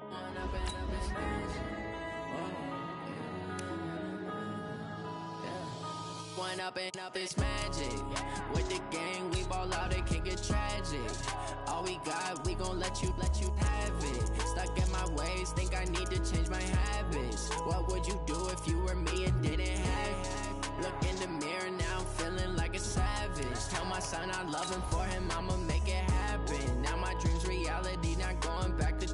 One up and up is magic. With the gang, we ball out, it can get tragic. All we got, we gon' let you have it. Stuck in my ways, think I need to change my habits. What would you do if you were me and didn't have it? Look in the mirror, now I'm feeling like a savage. Tell my son I love him, for him I'ma make it happen. Now my dream's reality, not going back to.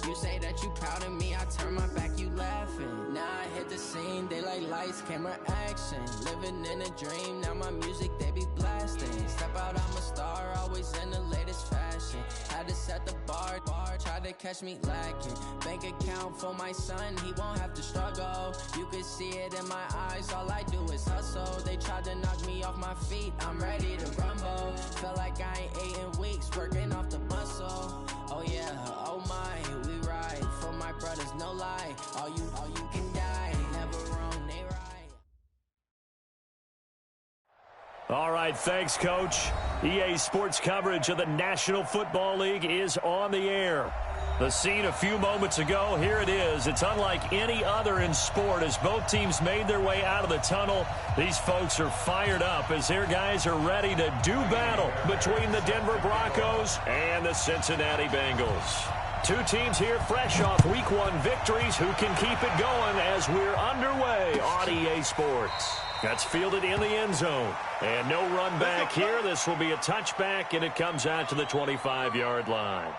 You say that you proud of me, I turn my back, you laughing. Now I hit the scene, they like lights, camera, action. Living in a dream, now my music, they be blasting. Step out, I'm a star, always in the latest fashion. Had to set the bar, tried to catch me lacking. Bank account for my son, he won't have to struggle. You could see it in my eyes, all I do is hustle. They tried to knock me off my feet, I'm ready to rumble. Felt like I ain't ate in weeks, working off the muscle. Oh yeah, oh my, we ride for my brothers, no lie. All you can die, never wrong, they right. All right, thanks, Coach. EA Sports coverage of the National Football League is on the air. The scene a few moments ago, here it is. It's unlike any other in sport as both teams made their way out of the tunnel. These folks are fired up as their guys are ready to do battle between the Denver Broncos and the Cincinnati Bengals. Two teams here fresh off Week 1 victories who can keep it going as we're underway on EA Sports. That's fielded in the end zone. And no run back here. This will be a touchback, and it comes out to the 25-yard line.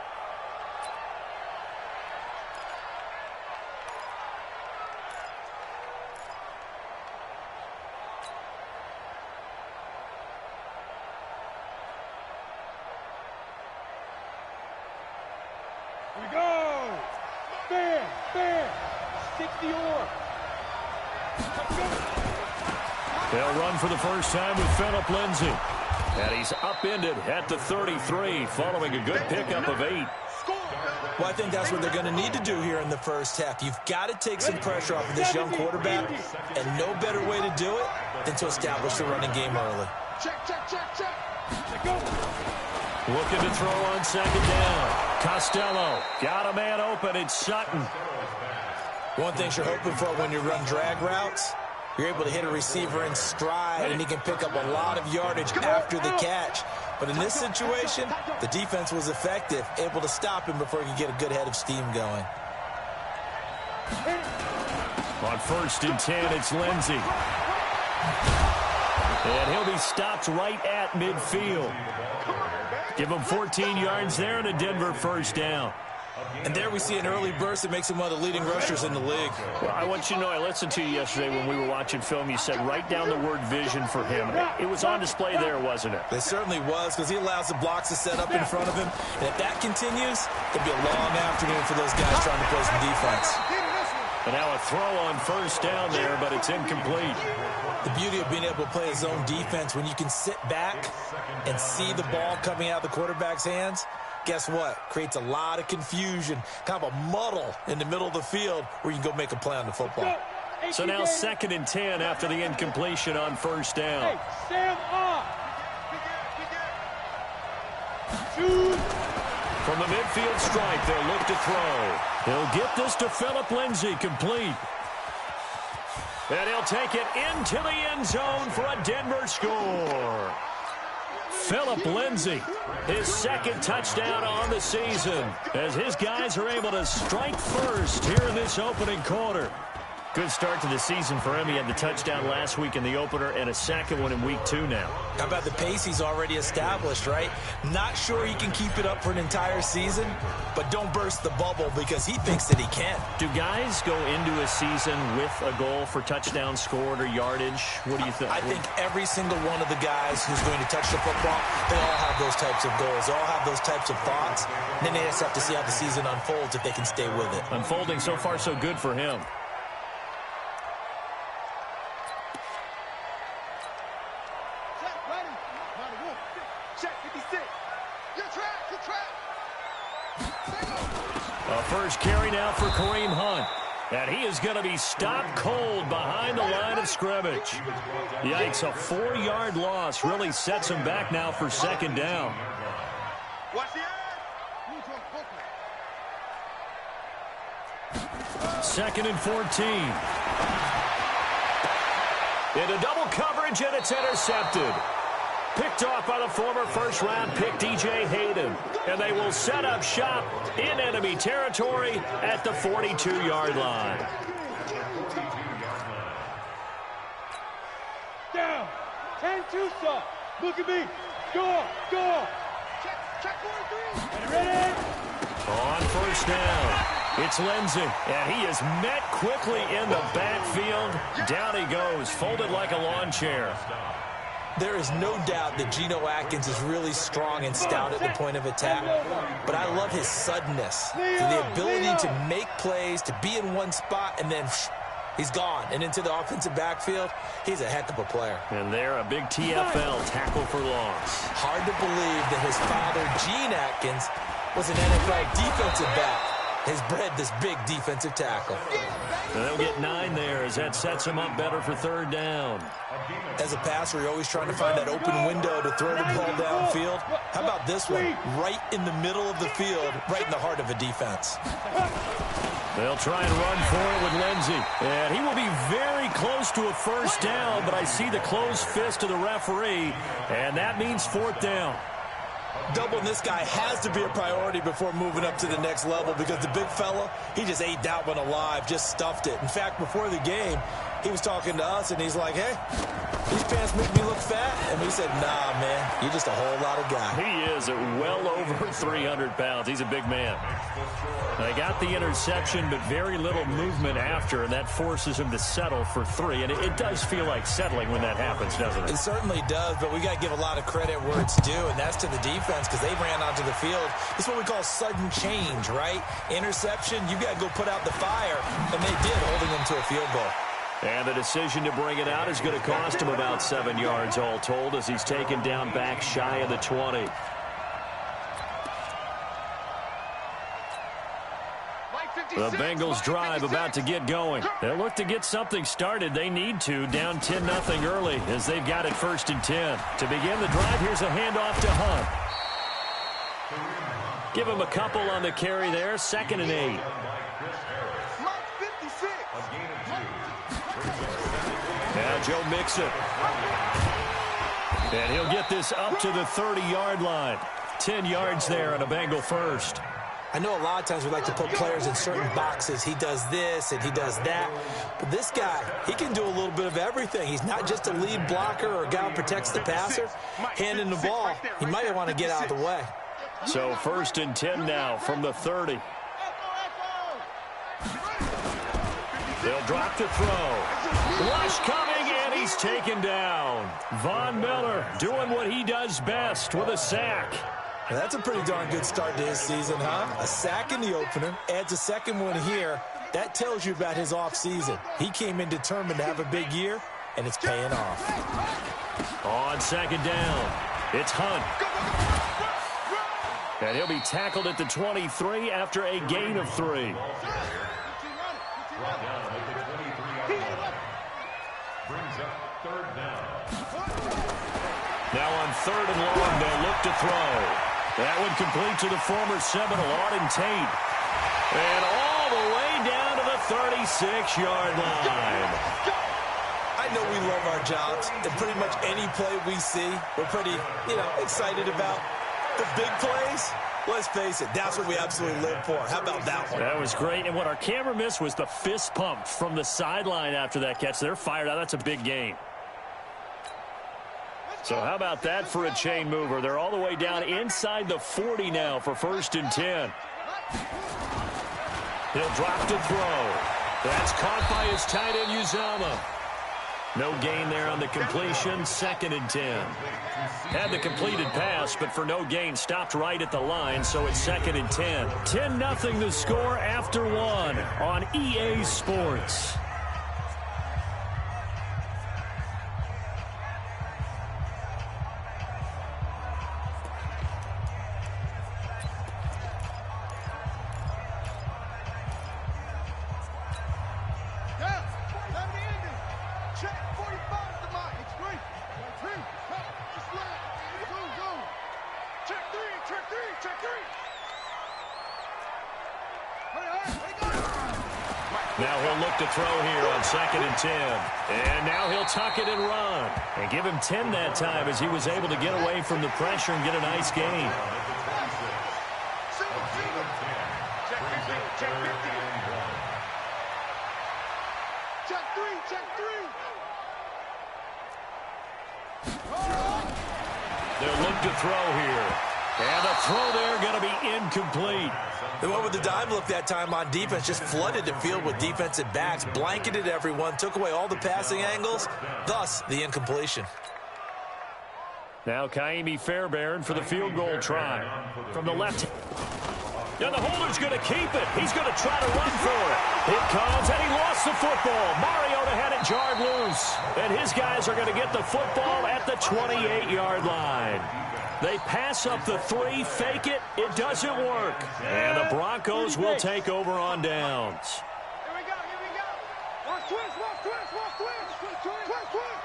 Here we go! Bam! 60 or. They'll run for the first time with Phillip Lindsay. And he's upended at the 33 following a good pickup of 8. Well, I think that's what they're going to need to do here in the first half. You've got to take some pressure off of this young quarterback, and no better way to do it than to establish the running game early. Check. Looking to throw on second down. Costello got a man open. It's Sutton. One thing you're hoping for when you run drag routes, you're able to hit a receiver in stride, and he can pick up a lot of yardage after the catch. But in this situation, the defense was effective, able to stop him before he could get a good head of steam going. On 1st and 10, it's Lindsay. And he'll be stopped right at midfield. Give him 14 yards there and a Denver first down. And there we see an early burst that makes him one of the leading rushers in the league. Well, I want you to know, I listened to you yesterday when we were watching film. You said write down the word vision for him. It was on display there, wasn't it? It certainly was, because he allows the blocks to set up in front of him. And if that continues, it'll be a long afternoon for those guys trying to play some defense. And now a throw on first down there, but it's incomplete. The beauty of being able to play his own defense, when you can sit back and see the ball coming out of the quarterback's hands, guess what? Creates a lot of confusion, kind of a muddle in the middle of the field where you can go make a play on the football. So now 2nd and 10 after the incompletion on first down. Sam up. From the midfield stripe, they'll look to throw. He'll get this to Phillip Lindsay, complete. And he'll take it into the end zone for a Denver score. Phillip Lindsay, his 2nd touchdown on the season, as his guys are able to strike first here in this opening quarter. Good start to the season for him. He had the touchdown last week in the opener and a second one in week 2 now. How about the pace he's already established, right? Not sure he can keep it up for an entire season, but don't burst the bubble because he thinks that he can. Do guys go into a season with a goal for touchdowns scored or yardage? What do you think? I think every single one of the guys who's going to touch the football, they all have those types of goals. They all have those types of thoughts. And then they just have to see how the season unfolds if they can stay with it. Unfolding so far so good for him. First carry now for Kareem Hunt. And he is going to be stopped cold behind the line of scrimmage. Yikes, a 4-yard loss really sets him back now for 2nd down. 2nd and 14. Into double coverage, and it's intercepted. Picked off by the former first-round pick, DJ Hayden. And they will set up shop in enemy territory at the 42-yard line. Down. 10-2 stop. Look at me. Go. Go. Check 4-3. Ready? On first down, it's Lindsey, and he is met quickly in the backfield. Down he goes, folded like a lawn chair. There is no doubt that Geno Atkins is really strong and stout at the point of attack, but I love his suddenness, the ability to make plays, to be in one spot, and then he's gone. And into the offensive backfield, he's a heck of a player. And there, a big TFL tackle for loss. Hard to believe that his father, Gene Atkins, was an NFL defensive back. Has bred this big defensive tackle. And they'll get 9 there as that sets him up better for 3rd down. As a passer, you're always trying to find that open window to throw the ball downfield. How about this one? Right in the middle of the field, right in the heart of a defense. They'll try and run for it with Lindsey. And he will be very close to a first down, but I see the closed fist of the referee, and that means 4th down. Doubling this guy has to be a priority before moving up to the next level because the big fella, he just ate that one alive, just stuffed it. In fact, before the game, he was talking to us, and he's like, hey, these pants make me look fat. And we said, nah, man, you're just a whole lot of guy. He is at well over 300 pounds. He's a big man. They got the interception, but very little movement after, and that forces him to settle for 3. And it does feel like settling when that happens, doesn't it? It certainly does, but we got to give a lot of credit where it's due, and that's to the defense because they ran onto the field. This is what we call sudden change, right? Interception, you got to go put out the fire, and they did, holding them to a field goal. And the decision to bring it out is going to cost him about 7 yards all told as he's taken down back shy of the 20. The Bengals drive about to get going. They'll look to get something started. They need to, down 10-0 early as they've got it 1st and 10. To begin the drive, here's a handoff to Hunt. Give him a couple on the carry there, 2nd and 8. Now Joe Mixon. And he'll get this up to the 30-yard line. 10 yards there on a Bengal first. I know a lot of times we like to put players in certain boxes. He does this and he does that. But this guy, he can do a little bit of everything. He's not just a lead blocker or a guy who protects the passer. Handing the ball, he might want to get out of the way. So 1st and 10 now from the 30. They'll drop to throw. Rush coming, and he's taken down. Von Miller doing what he does best with a sack. Now, that's a pretty darn good start to his season, huh? A sack in the opener, adds a second one here. That tells you about his offseason. He came in determined to have a big year, and it's paying off. On 2nd down, it's Hunt. And he'll be tackled at the 23 after a gain of 3. Now on 3rd and long, they'll look to throw. That one complete to the former Seminole, Auden Tate. And all the way down to the 36-yard line. I know we love our jobs, and pretty much any play we see, we're pretty, excited about. The big plays, let's face it, that's what we absolutely live for. How about that one? That was great, and what our camera missed was the fist pump from the sideline after that catch. They're fired out. That's a big gain. So how about that for a chain mover? They're all the way down inside the 40 now for 1st and 10. He'll drop to throw. That's caught by his tight end, Uzama. No gain there on the completion, 2nd and 10. Had the completed pass, but for no gain, stopped right at the line, so it's 2nd and 10. 10-0 the score after 1 on EA Sports. Now he'll look to throw here on 2nd and 10. And now he'll tuck it and run. And give him 10 that time as he was able to get away from the pressure and get a nice gain. They'll look to throw here. And the throw there going to be incomplete. They went with the dive look that time on defense, just flooded the field with defensive backs, blanketed everyone, took away all the passing angles, thus the incompletion. Now Kaimi Fairbairn for the field goal try. From the left. And the holder's going to keep it. He's going to try to run for it. It comes, and he lost the football. Mariota had it jarred loose. And his guys are going to get the football at the 28-yard line. They pass up the 3, fake it. It doesn't work. And the Broncos will take over on downs. Here we go, here we go. Watch twist, watch twist, watch twist. Twist, twist.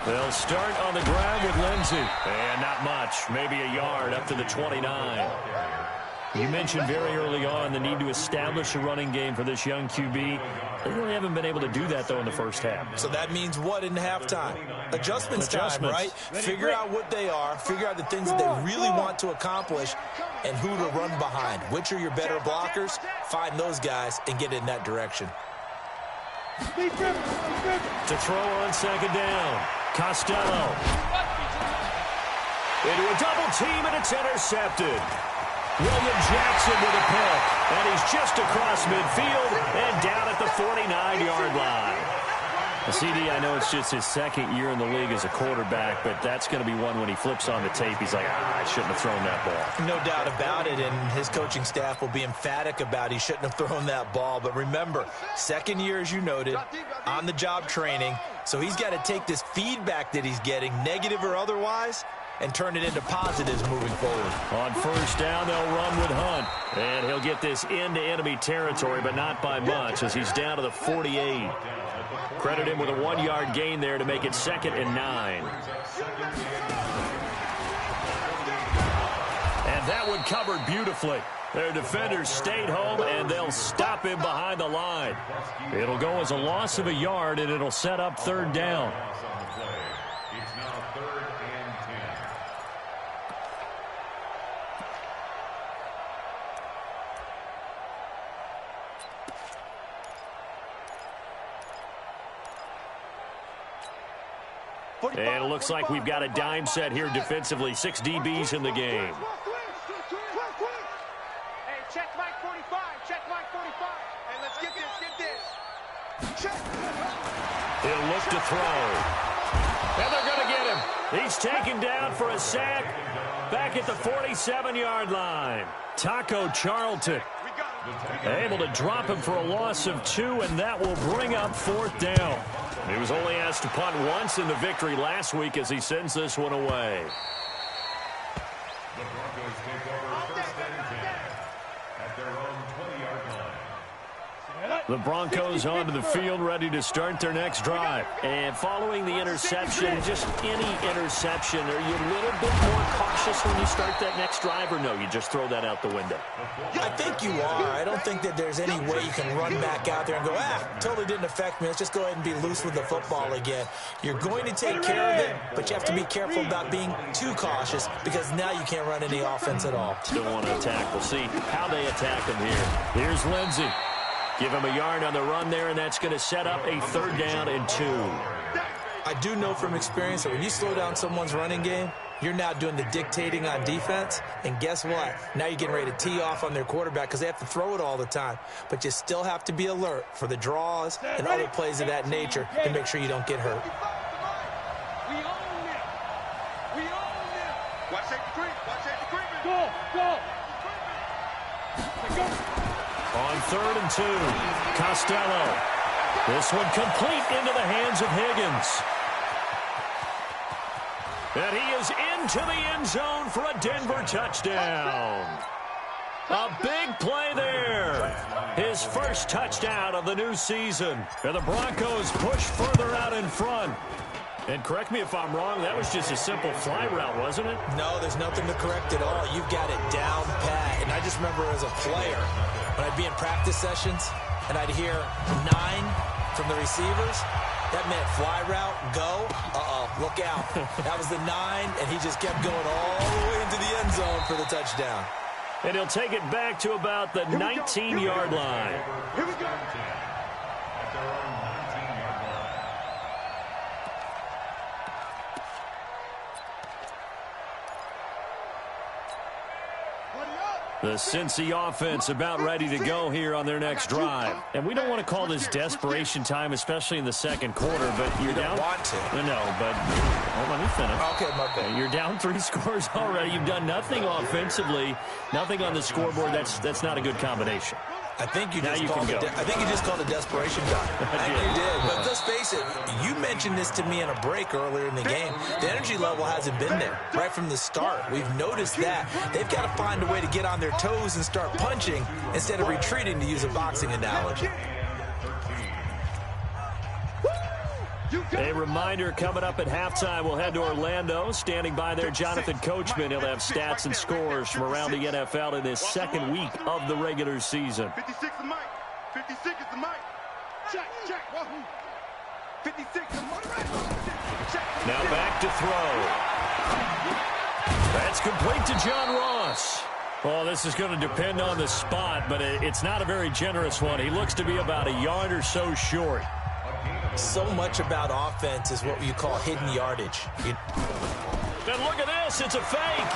They'll start on the ground with Lindsey. And not much, maybe a yard up to the 29. You mentioned very early on the need to establish a running game for this young QB. They really haven't been able to do that, though, in the first half. So that means what in halftime? Adjustments time, right? Figure out what they are, figure out the things that they really want to accomplish, and who to run behind. Which are your better blockers? Find those guys and get in that direction. To throw on 2nd down, Costello. Into a double team, and it's intercepted. William Jackson with a pick, and he's just across midfield and down at the 49-yard line. CD, I know it's just his 2nd year in the league as a quarterback, but that's going to be one when he flips on the tape. He's like, I shouldn't have thrown that ball. No doubt about it, and his coaching staff will be emphatic about he shouldn't have thrown that ball. But remember, 2nd year, as you noted, on-the-job training, so he's got to take this feedback that he's getting, negative or otherwise, and turn it into positives moving forward. On 1st down, they'll run with Hunt. And he'll get this into enemy territory, but not by much, as he's down to the 48. Credit him with a 1-yard gain there to make it 2nd and 9. And that one covered beautifully. Their defenders stayed home, and they'll stop him behind the line. It'll go as a loss of a yard, and it'll set up 3rd down. And it looks like we've got a dime set here defensively. 6 DBs in the game. Hey, check Mike 45. Check Mike 45. Hey, let's get this. Check. He'll look to throw. And they're going to get him. He's taken down for a sack back at the 47-yard line. Taco Charlton able to drop him for a loss of 2, and that will bring up 4th down. He was only asked to punt once in the victory last week as he sends this one away. The Broncos take over 1st and 10 at their own 20-yard line. The Broncos onto the field, ready to start their next drive. And following the interception, just any interception, are you a little bit more cautious when you start that next drive, or no, you just throw that out the window? I think you are. I don't think that there's any way you can run back out there and go, totally didn't affect me. Let's just go ahead and be loose with the football again. You're going to take care of it, but you have to be careful about being too cautious because now you can't run any offense at all. Still want to attack. We'll see how they attack him here. Here's Lindsey. Give him a yard on the run there, and that's going to set up a 3rd down and 2. I do know from experience that when you slow down someone's running game, you're now doing the dictating on defense, and guess what? Now you're getting ready to tee off on their quarterback because they have to throw it all the time. But you still have to be alert for the draws and other plays of that nature to make sure you don't get hurt. We own it. We own it. Watch safety creep. Watch safety creep. Go, go. Go. On 3rd and 2, Costello. This one complete into the hands of Higgins. And he is into the end zone for a Denver touchdown. A big play there. His first touchdown of the new season. And the Broncos push further out in front. And correct me if I'm wrong, that was just a simple fly route, wasn't it? No, there's nothing to correct at all. You've got it down pat. And I just remember as a player, when I'd be in practice sessions and I'd hear 9 from the receivers, that meant fly route, go, look out. That was the 9, and he just kept going all the way into the end zone for the touchdown. And he'll take it back to about the 19-yard line. Here we go. At their own 19-yard line. The Cincy offense about ready to go here on their next drive. And we don't want to call this desperation time, especially in the second quarter, but you're down. You don't want to. No, but well, let me finish. Okay, my bad. You're down 3 scores already. You've done nothing offensively, nothing on the scoreboard. That's not a good combination. I think you Now just you called can it. go. I think you just called it desperation time. I think you did. But let's face it. You mentioned this to me in a break earlier in the game. The energy level hasn't been there right from the start. We've noticed that. They've got to find a way to get on their toes and start punching instead of retreating, to use a boxing analogy. A reminder, coming up at halftime, we'll head to Orlando. Standing by there, Jonathan Coachman. He'll have stats and scores from around the NFL in this second week of the regular season. 56 is Mike. 56 is the Mike. Check. 56 is Now back to throw. That's complete to John Ross. Well, this is going to depend on the spot, but it's not a very generous one. He looks to be about a yard or so short. So much about offense is what you call hidden yardage. Then look at this. It's a fake.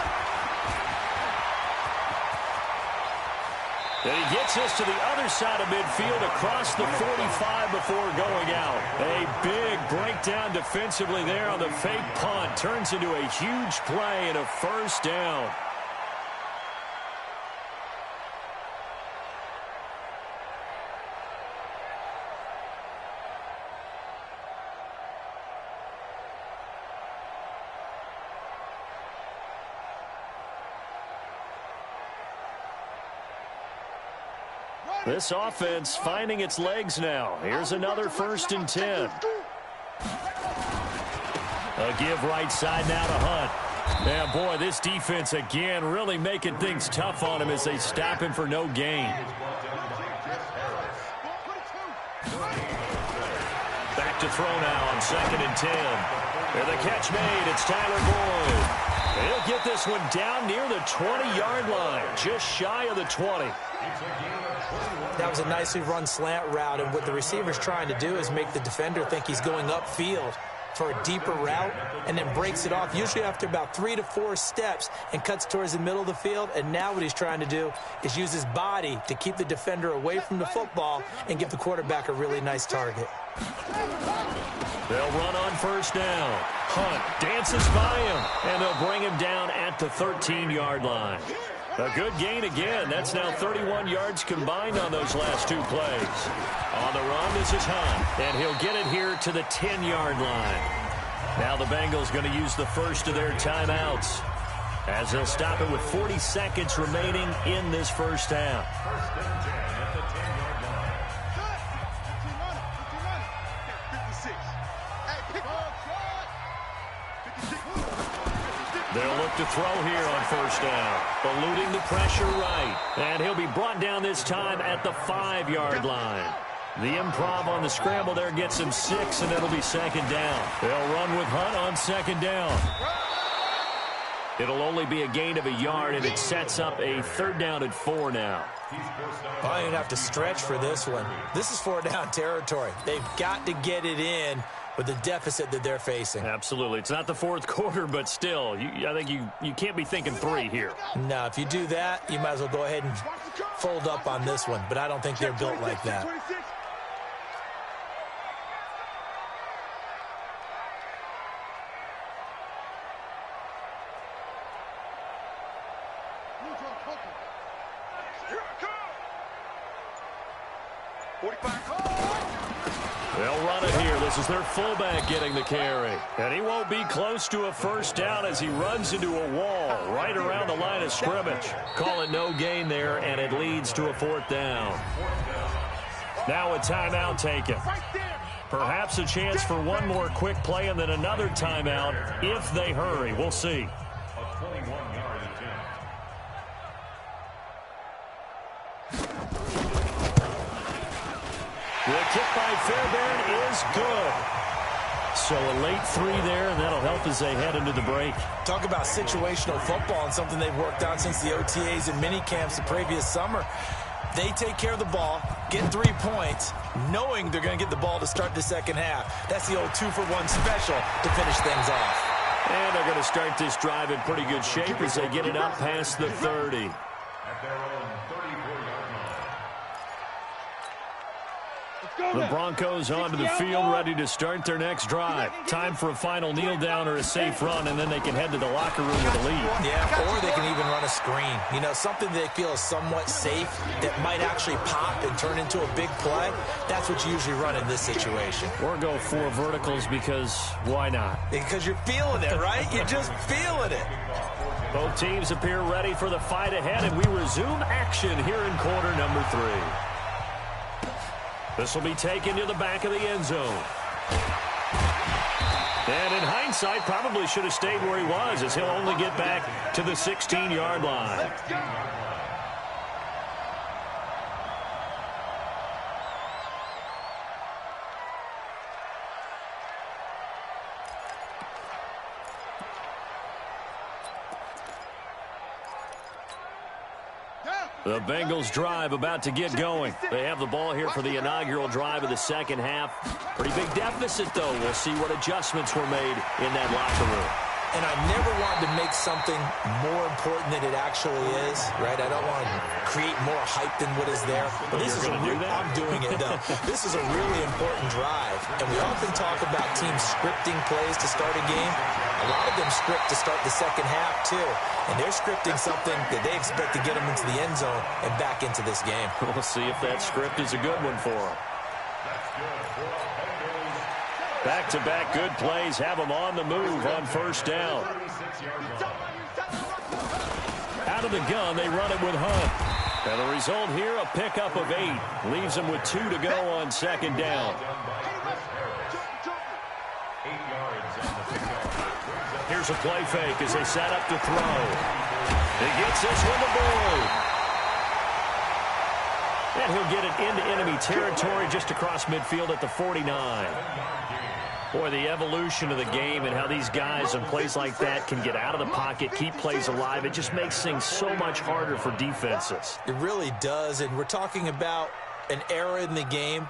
And he gets us to the other side of midfield across the 45 before going out. A big breakdown defensively there on the fake punt. Turns into a huge play and a first down. This offense finding its legs now. Here's another 1st and 10. A give right side now to Hunt. Yeah, boy, this defense again really making things tough on him as they stop him for no gain. Back to throw now on 2nd and 10. And the catch made. It's Tyler Boyd. He'll get this one down near the 20-yard line, just shy of the 20. That was a nicely run slant route, and what the receiver's trying to do is make the defender think he's going upfield for a deeper route and then breaks it off, usually after about 3 to 4 steps, and cuts towards the middle of the field. And now what he's trying to do is use his body to keep the defender away from the football and give the quarterback a really nice target. They'll run on 1st down. Hunt dances by him, and they'll bring him down at the 13-yard line. A good gain again. That's now 31 yards combined on those last 2 plays. On the run, this is Hunt, and he'll get it here to the 10-yard line. Now the Bengals going to use the first of their timeouts as they'll stop it with 40 seconds remaining in this first half. They'll look to throw here on 1st down. Eluding the pressure right. And he'll be brought down this time at the 5-yard line. The improv on the scramble there gets him 6, and it'll be 2nd down. They'll run with Hunt on 2nd down. It'll only be a gain of a yard, and it sets up a 3rd down and 4 now. I don't have to stretch for this one. This is 4 down territory. They've got to get it in with the deficit that they're facing. Absolutely. It's not the 4th quarter, but still, I think you can't be thinking 3 here. No, if you do that, you might as well go ahead and fold up on this one, but I don't think they're built like that. They'll run it here. This is their fullback getting the carry. And he won't be close to a 1st down as he runs into a wall right around the line of scrimmage. Call it no gain there, and it leads to a 4th down. Now a timeout taken. Perhaps a chance for one more quick play and then another timeout if they hurry. We'll see. The kick by Fairbairn is good. So a late 3 there, and that'll help as they head into the break. Talk about situational football and something they've worked on since the OTAs and mini camps the previous summer. They take care of the ball, get 3 points, knowing they're going to get the ball to start the second half. That's the old 2-for-1 special to finish things off. And they're going to start this drive in pretty good shape as they get it up past the 30. At their own 34-yard line. The Broncos onto the field, ready to start their next drive. Time for a final kneel down or a safe run, and then they can head to the locker room with a lead. Yeah, or they can even run a screen. You know, something they feel is somewhat safe that might actually pop and turn into a big play. That's what you usually run in this situation. Or go 4 verticals because why not? Because you're feeling it, right? You're just feeling it. Both teams appear ready for the fight ahead, and we resume action here in quarter number 3. This will be taken to the back of the end zone. And in hindsight, probably should have stayed where he was, as he'll only get back to the 16-yard line. The Bengals drive about to get going. They have the ball here for the inaugural drive of the second half. Pretty big deficit, though. We'll see what adjustments were made in that locker room. And I never wanted to make something more important than it actually is, right? I don't want to create more hype than what is there. But this is I'm doing it, though. This is a really important drive. And we often talk about teams scripting plays to start a game. A lot of them script to start the second half, too. And they're scripting something that they expect to get them into the end zone and back into this game. We'll see if that script is a good one for them. Back-to-back good plays have them on the move on first down. Out of the gun, they run it with Hunt. And the result here, a pickup of 8. Leaves them with 2 to go on second down. Here's a play fake as they set up to throw. He gets this one to Boyd. And he'll get it into enemy territory just across midfield at the 49. Boy, the evolution of the game and how these guys on plays like that can get out of the pocket, keep plays alive, it just makes things so much harder for defenses. It really does, and we're talking about an era in the game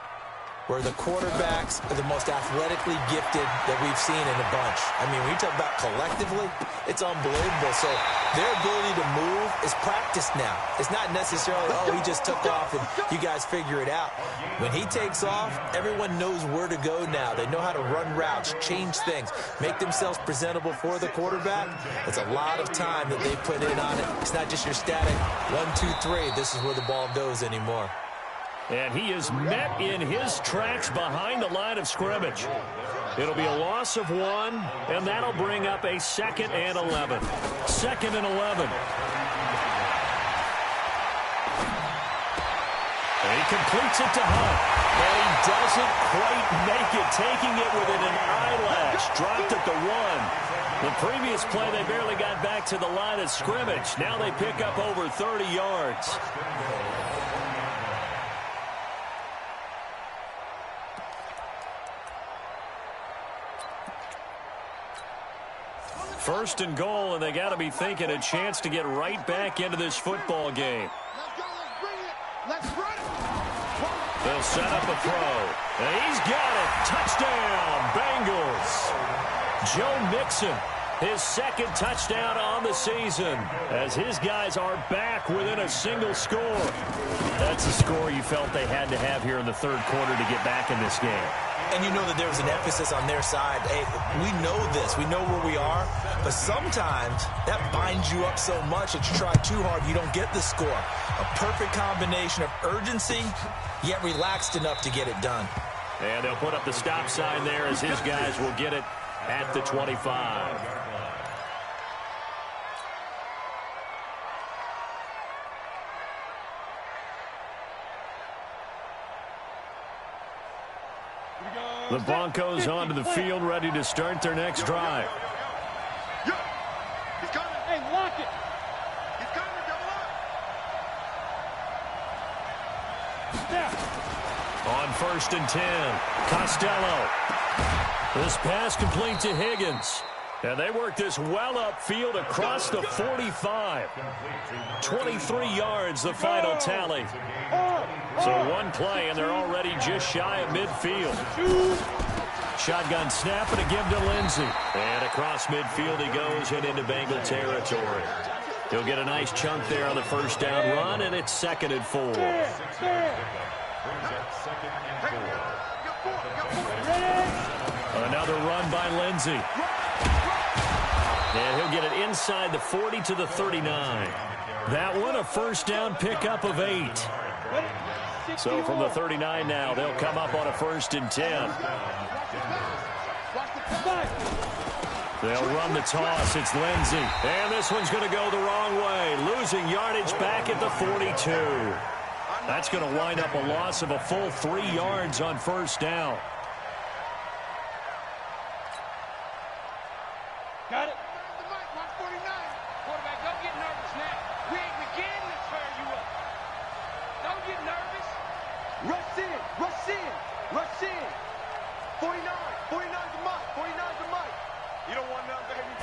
where the quarterbacks are the most athletically gifted that we've seen in a bunch. I mean, when you talk about collectively, it's unbelievable. So their ability to move is practiced now. It's not necessarily, oh, he just took off and you guys figure it out. When he takes off, everyone knows where to go now. They know how to run routes, change things, make themselves presentable for the quarterback. It's a lot of time that they put in on it. It's not just your static 1, 2, 3. This is where the ball goes anymore. And he is met in his tracks behind the line of scrimmage. It'll be a loss of 1, and that'll bring up a 2nd and 11. 2nd and 11. And he completes it to Hunt. And he doesn't quite make it, taking it within an eyelash. Dropped at the 1. The previous play, they barely got back to the line of scrimmage. Now they pick up over 30 yards. First and goal, and they got to be thinking a chance to get right back into this football game. They'll set up a throw. And he's got it. Touchdown, Bengals. Joe Mixon, his 2nd touchdown on the season, as his guys are back within a single score. That's the score you felt they had to have here in the 3rd quarter to get back in this game. And you know that there was an emphasis on their side. Hey, we know this. We know where we are. But sometimes that binds you up so much that you try too hard, you don't get the score. A perfect combination of urgency, yet relaxed enough to get it done. And they'll put up the stop sign there as his guys will get it at the 25. The Broncos onto the field, ready to start their next drive. Hey, lock it. He's coming, double up. On 1st and 10, Costello. This pass complete to Higgins. And they work this well upfield across the 45. 23 yards, the final tally. So one play, and they're already just shy of midfield. Shotgun snap, and a give to Lindsey. And across midfield he goes and into Bengal territory. He'll get a nice chunk there on the first down run, and it's 2nd and 4. Another run by Lindsey. And he'll get it inside the 40 to the 39. That one a first down pickup of 8. So from the 39 now, they'll come up on a 1st and 10. They'll run the toss. It's Lindsey. And this one's going to go the wrong way. Losing yardage back at the 42. That's going to wind up a loss of a full 3 yards on first down. Got it. Quarterback, don't get nervous now. We ain't beginning to tear you up. Don't get nervous. Rush in. Rush in. Rush in. 49. 49's a Mike. 49's a Mike. You don't want none, baby.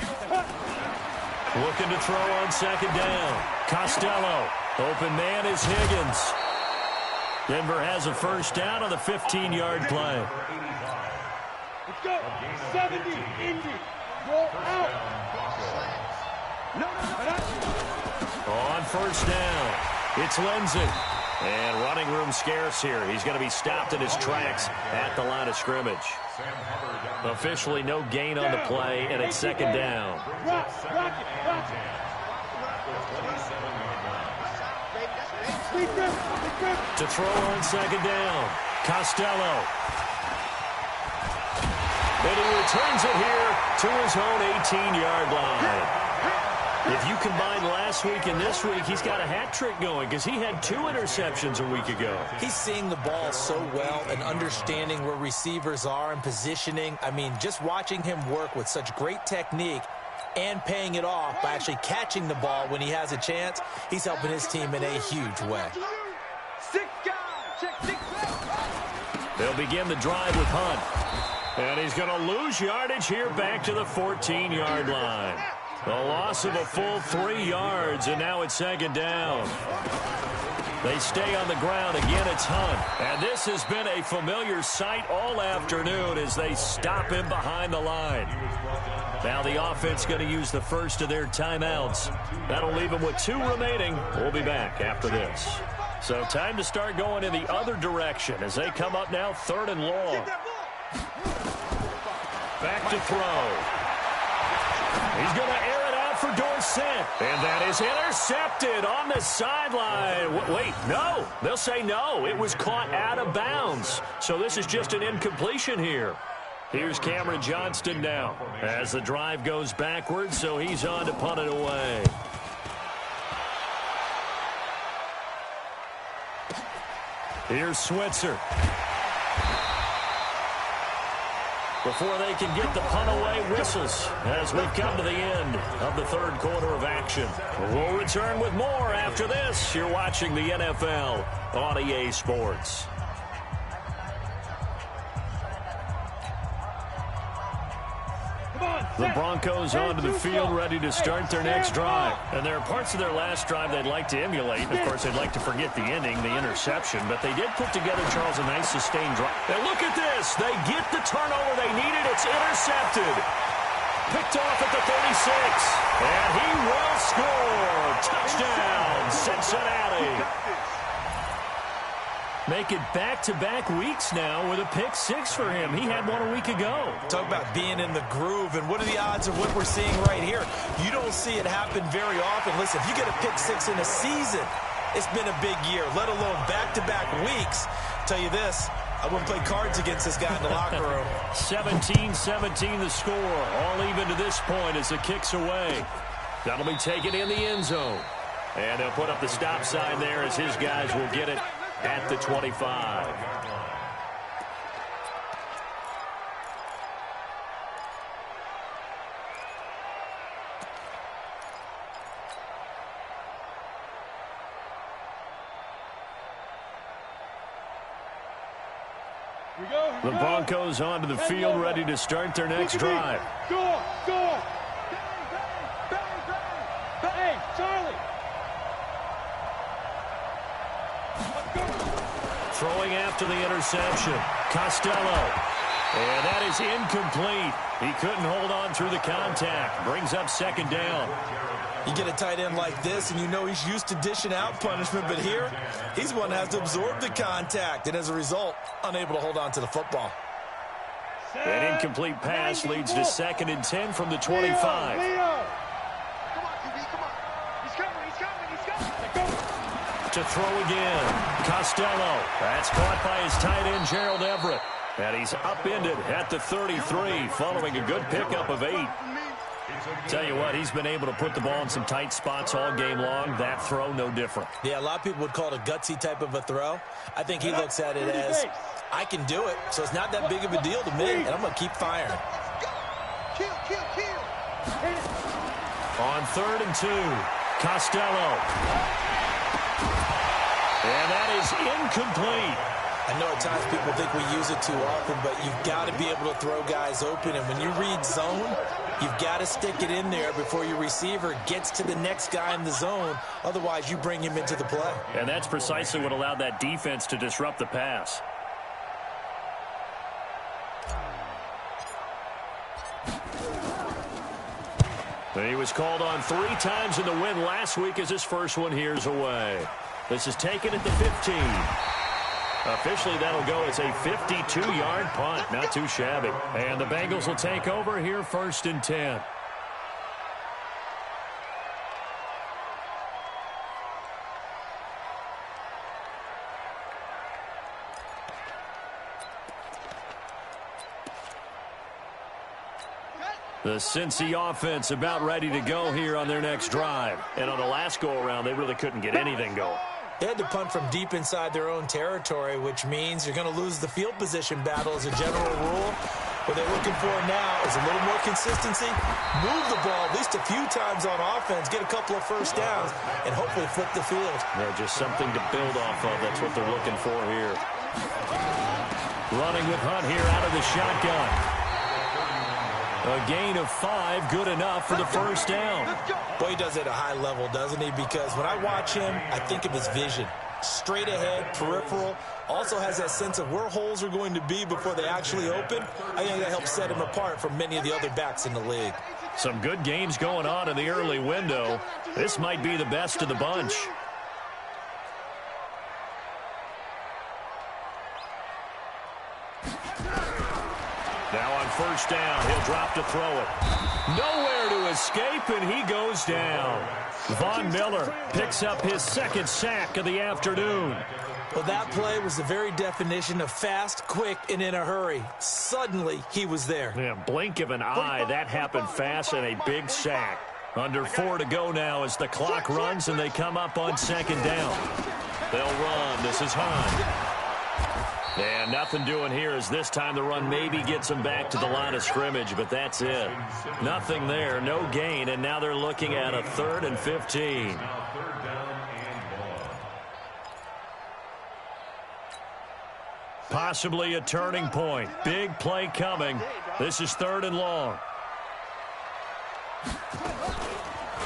Looking to throw on 2nd down. Costello. Open man is Higgins. Denver has a first down on the 15-yard play. Let's go. 70. Indy. Roll out. No. On first down, it's Lindsey. And running room scarce here. He's going to be stopped in his tracks at the line of scrimmage. Officially no gain on the play, and it's 2nd down. To throw on 2nd down, Costello. And he returns it here to his own 18-yard line. If you combine last week and this week, he's got a hat trick going because he had 2 interceptions a week ago. He's seeing the ball so well and understanding where receivers are and positioning. I mean, just watching him work with such great technique and paying it off by actually catching the ball when he has a chance, he's helping his team in a huge way. 6 guys. Check 6 guys. They'll begin the drive with Hunt. And he's going to lose yardage here back to the 14-yard line. A loss of a full 3 yards, and now it's 2nd down. They stay on the ground. Again, it's Hunt. And this has been a familiar sight all afternoon as they stop him behind the line. Now the offense going to use the first of their timeouts. That'll leave them with 2 remaining. We'll be back after this. So time to start going in the other direction as they come up now 3rd and long. Back to throw. He's going to air it out for Dorsett. And that is intercepted on the sideline. Wait, no. They'll say no. It was caught out of bounds. So this is just an incompletion here. Here's Cameron Johnston now as the drive goes backwards, so he's on to punt it away. Here's Switzer. Before they can get the punt away, whistles as we've come to the end of the 3rd quarter of action. We'll return with more after this. You're watching the NFL on EA Sports. The Broncos onto the field, ready to start their next drive. And there are parts of their last drive they'd like to emulate. Of course, they'd like to forget the ending, the interception. But they did put together, Charles, a nice sustained drive. And look at this. They get the turnover they needed. It's intercepted. Picked off at the 36. And he will score. Touchdown, Cincinnati. Make it back-to-back weeks now with a pick-6 for him. He had one a week ago. Talk about being in the groove, and what are the odds of what we're seeing right here? You don't see it happen very often. Listen, if you get a pick-6 in a season, it's been a big year, let alone back-to-back weeks. Tell you this, I wouldn't play cards against this guy in the locker room. 17-17 the score. All even to this point as the kick's away. That'll be taken in the end zone. And they'll put up the stop sign there as his guys will get it at the 25. The Broncos onto the field, ready to start their next drive. Score! Score! Hey, Charlie! Throwing after the interception. Costello. And that is incomplete. He couldn't hold on through the contact. Brings up second down. You get a tight end like this, and you know he's used to dishing out punishment, but here, he's one that has to absorb the contact, and as a result, unable to hold on to the football. An incomplete pass leads to 2nd and 10 from the 25. Come on, QB, come on. He's coming. To throw again. Costello. That's caught by his tight end, Gerald Everett. And he's upended at the 33 following a good pickup of 8. Tell you what, he's been able to put the ball in some tight spots all game long. That throw, no different. Yeah, a lot of people would call it a gutsy type of a throw. I think he looks at it as, I can do it, so it's not that big of a deal to me, and I'm going to keep firing. Kill. On 3rd and 2, Costello. And that is incomplete. I know at times people think we use it too often, but you've got to be able to throw guys open. And when you read zone, you've got to stick it in there before your receiver gets to the next guy in the zone. Otherwise, you bring him into the play. And that's precisely what allowed that defense to disrupt the pass. He was called on 3 times in the win last week as his first one here's away. This is taken at the 15. Officially, that'll go as a 52-yard punt. Not too shabby. And the Bengals will take over here 1st and 10. The Cincy offense about ready to go here on their next drive. And on the last go-around, they really couldn't get anything going. They had to punt from deep inside their own territory, which means you're going to lose the field position battle as a general rule. What they're looking for now is a little more consistency, move the ball at least a few times on offense, get a couple of first downs, and hopefully flip the field. Yeah, just something to build off of. That's what they're looking for here. Running with Hunt here out of the shotgun. A gain of 5, good enough for the first down. Boy, he does it at a high level, doesn't he? Because when I watch him, I think of his vision. Straight ahead, peripheral. Also has that sense of where holes are going to be before they actually open. I think that helps set him apart from many of the other backs in the league. Some good games going on in the early window. This might be the best of the bunch. Now on first down, he'll drop to throw it. Nowhere to escape, and he goes down. Von Miller picks up his 2nd sack of the afternoon. Well, that play was the very definition of fast, quick, and in a hurry. Suddenly, he was there. Yeah, blink of an eye, that happened fast, and a big sack. Under 4 to go now as the clock runs, and they come up on 2nd down. They'll run. This is Hunt. And nothing doing here as this time the run maybe gets them back to the line of scrimmage, but that's it. Nothing there, no gain, and now they're looking at a 3rd and 15. Possibly a turning point. Big play coming. This is 3rd and long.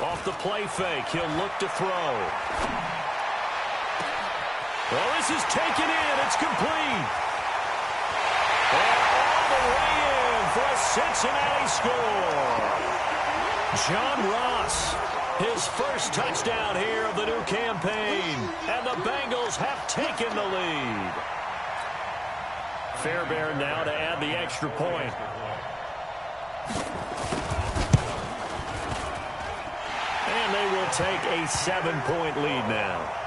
Off the play fake, he'll look to throw. Well, this is taken in. It's complete. And all the way in for a Cincinnati score. John Ross, his first touchdown here of the new campaign. And the Bengals have taken the lead. Fairbairn now to add the extra point. And they will take a 7-point lead now.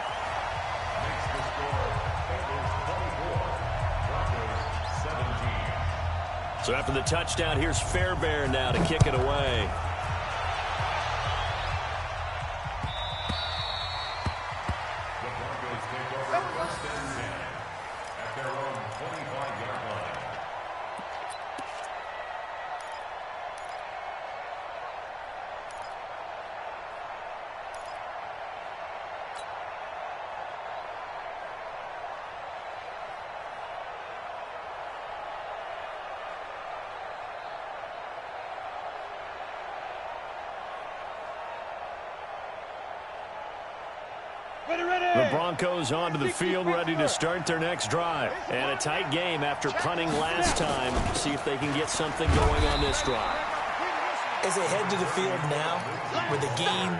So after the touchdown, here's Fairbairn now to kick it away. The Broncos take over 1st and 10 at their own 25-yard line. The Broncos onto the field, ready to start their next drive. And a tight game after punting last time. See if they can get something going on this drive. As they head to the field now, with the game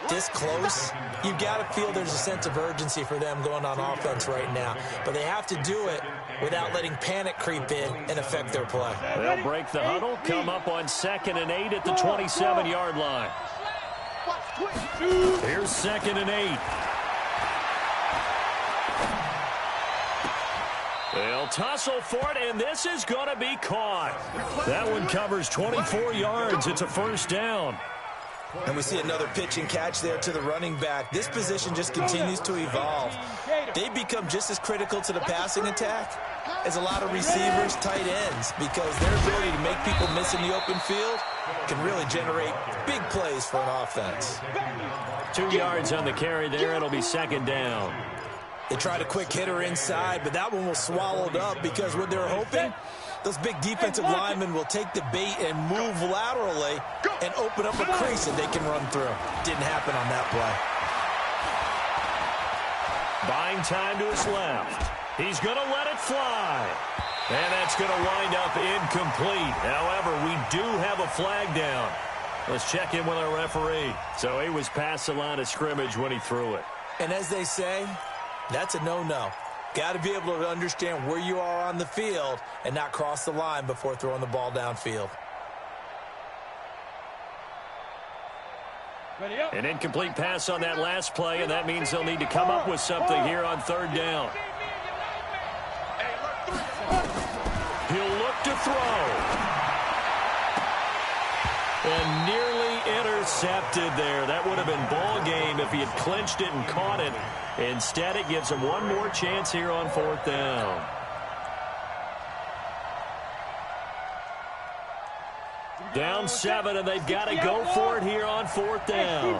this close, you've got to feel there's a sense of urgency for them going on offense right now. But they have to do it without letting panic creep in and affect their play. They'll break the huddle, come up on 2nd and 8 at the 27-yard line. Here's 2nd and 8. They'll tussle for it, and this is going to be caught. That one covers 24 yards. It's a first down. And we see another pitch and catch there to the running back. This position just continues to evolve. They become just as critical to the passing attack as a lot of receivers, tight ends, because their ability to make people miss in the open field can really generate big plays for an offense. 2 yards on the carry there. It'll be 2nd down. They tried a quick hitter inside, but that one was swallowed up because what they're hoping, those big defensive linemen will take the bait and move laterally and open up a crease that they can run through. Didn't happen on that play. Buying time to his left. He's going to let it fly. And that's going to wind up incomplete. However, we do have a flag down. Let's check in with our referee. So he was past the line of scrimmage when he threw it. And as they say, that's a no-no. Got to be able to understand where you are on the field and not cross the line before throwing the ball downfield. An incomplete pass on that last play, and that means they'll need to come up with something here on 3rd down. He'll look to throw. And nearly intercepted there. That would have been ball game if he had clinched it and caught it. Instead, it gives him one more chance here on 4th down. Down 7, and they've got to go for it here on 4th down.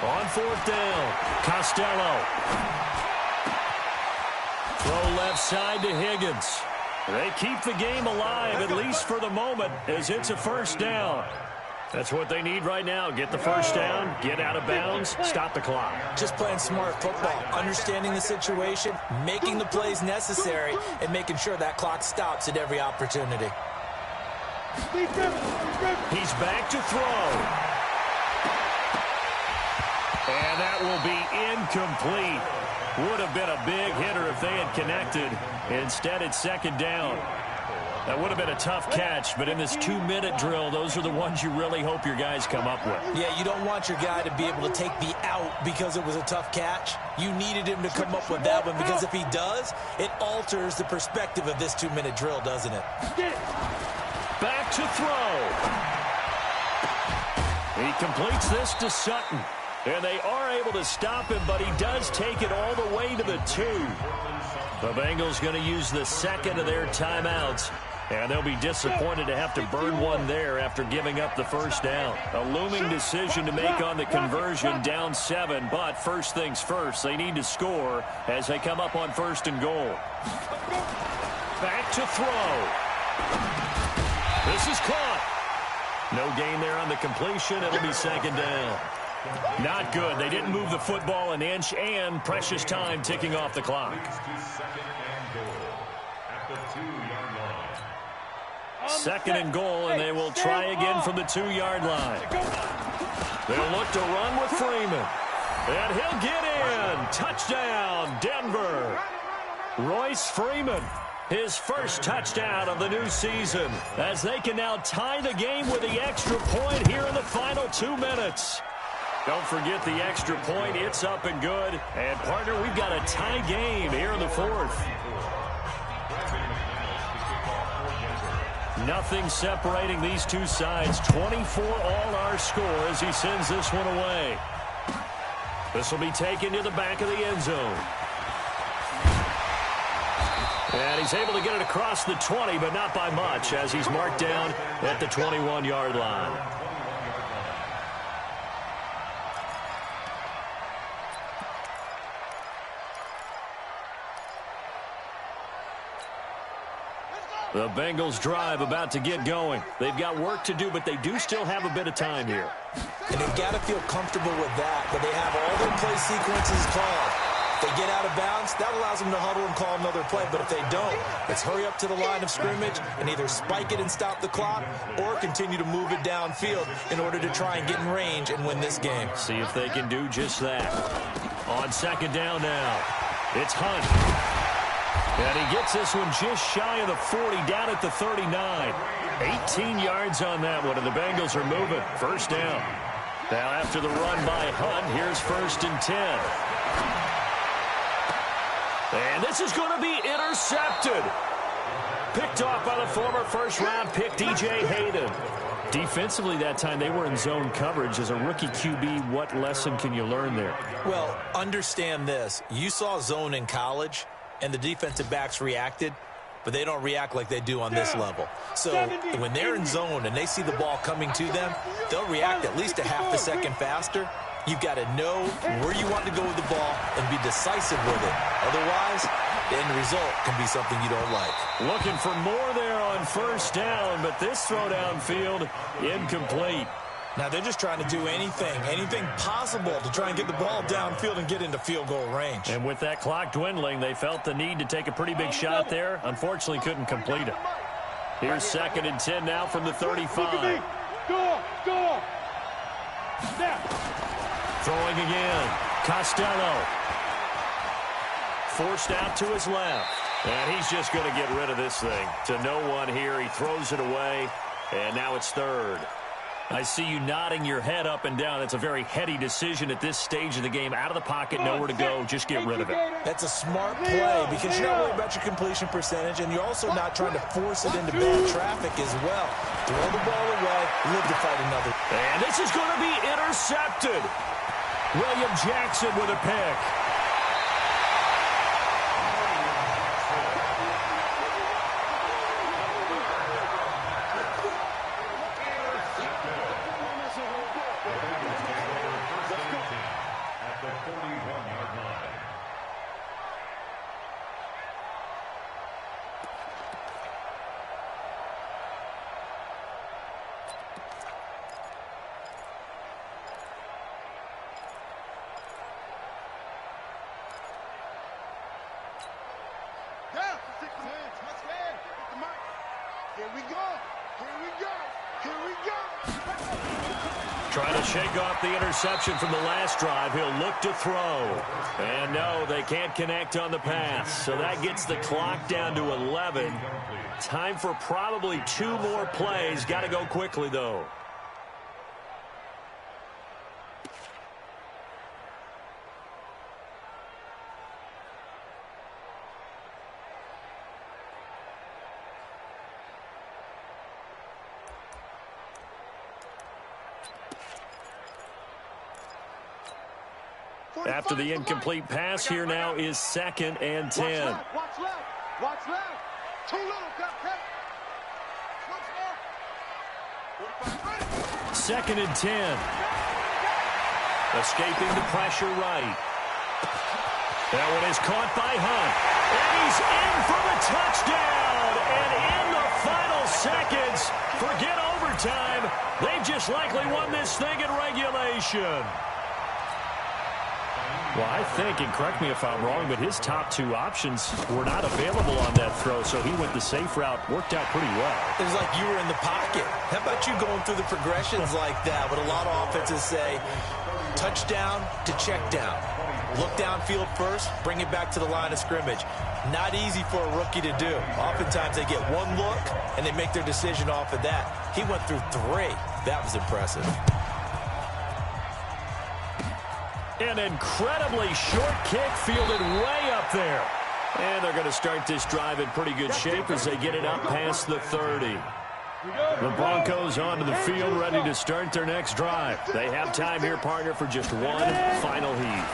On 4th down, Costello. Throw left side to Higgins. They keep the game alive, at least for the moment, as it's a first down. That's what they need right now. Get the first down, get out of bounds, stop the clock. Just playing smart football, understanding the situation, making the plays necessary, and making sure that clock stops at every opportunity. He's back to throw. And that will be incomplete. Would have been a big hitter if they had connected. Instead, it's 2nd down. That would have been a tough catch, but in this 2-minute drill, those are the ones you really hope your guys come up with. Yeah, you don't want your guy to be able to take the out because it was a tough catch. You needed him to come up with that one, because if he does, it alters the perspective of this 2-minute drill, doesn't it? Back to throw. He completes this to Sutton. And they are able to stop him, but he does take it all the way to the 2. The Bengals going to use the 2nd of their timeouts. And they'll be disappointed to have to burn one there after giving up the first down. A looming decision to make on the conversion, down 7. But first things first, they need to score as they come up on 1st and goal. Back to throw. This is caught. No gain there on the completion. It'll be 2nd down. Not good. They didn't move the football an inch, and precious time ticking off the clock. 2nd and goal, and they will try again from the 2-yard line. They'll look to run with Freeman. And he'll get in. Touchdown, Denver. Royce Freeman, his first touchdown of the new season, as they can now tie the game with the extra point here in the final 2 minutes. Don't forget the extra point. It's up and good. And, partner, we've got a tie game here in the 4th. Nothing separating these two sides. 24 all our score as he sends this one away. This will be taken to the back of the end zone. And he's able to get it across the 20, but not by much, as he's marked down at the 21-yard line. The Bengals drive about to get going. They've got work to do, but they do still have a bit of time here. And they've got to feel comfortable with that they have all their play sequences called. If they get out of bounds, that allows them to huddle and call another play. But if they don't, it's hurry up to the line of scrimmage and either spike it and stop the clock or continue to move it downfield in order to try and get in range and win this game. See if they can do just that. On second down now, it's Hunt. And he gets this one just shy of the 40, down at the 39. 18 yards on that one, and the Bengals are moving. First down. Now after the run by Hunt, here's 1st and 10. And this is going to be intercepted. Picked off by the former first-round pick, DJ Hayden. Defensively that time, they were in zone coverage. As a rookie QB, what lesson can you learn there? Well, understand this. You saw zone in college, and the defensive backs reacted, but they don't react like they do on this level. So when they're in zone and they see the ball coming to them, they'll react at least a half a second faster. You've got to know where you want to go with the ball and be decisive with it. Otherwise, the end result can be something you don't like. Looking for more there on first down, but this throw downfield, incomplete. Now they're just trying to do anything possible to try and get the ball downfield and get into field goal range. And with that clock dwindling, they felt the need to take a pretty big shot there. Unfortunately, couldn't complete it. Here's 2nd and 10 now from the 35. Go! Snap! Throwing again. Costello. Forced out to his left. And he's just going to get rid of this thing. To no one here. He throws it away. And now it's 3rd. I see you nodding your head up and down. It's a very heady decision at this stage of the game. Out of the pocket, nowhere to go. Just get rid of it. That's a smart play because you're not worried about your completion percentage, and you're also not trying to force it into bad traffic as well. Throw the ball away, live to fight another. And this is going to be intercepted. William Jackson with a pick. Trying to shake off the interception from the last drive. He'll look to throw. And no, they can't connect on the pass. So that gets the clock down to 11. Time for probably 2 more plays. Got to go quickly, though. After the incomplete pass, here now is 2nd and 10. Watch left. Too little, cut. 2nd and 10. Escaping the pressure right. That one is caught by Hunt. And he's in for the touchdown. And in the final seconds, forget overtime. They've just likely won this thing in regulation. Well, I think, and correct me if I'm wrong, but his top 2 options were not available on that throw, so he went the safe route. Worked out pretty well. It was like you were in the pocket. How about you going through the progressions like that? What a lot of offenses say, touchdown to check down. Look downfield first, bring it back to the line of scrimmage. Not easy for a rookie to do. Oftentimes they get 1 look, and they make their decision off of that. He went through 3. That was impressive. An incredibly short kick fielded way up there. And they're going to start this drive in pretty good shape as they get it up past the 30. The Broncos onto the field ready to start their next drive. They have time here, partner, for just 1 final heave.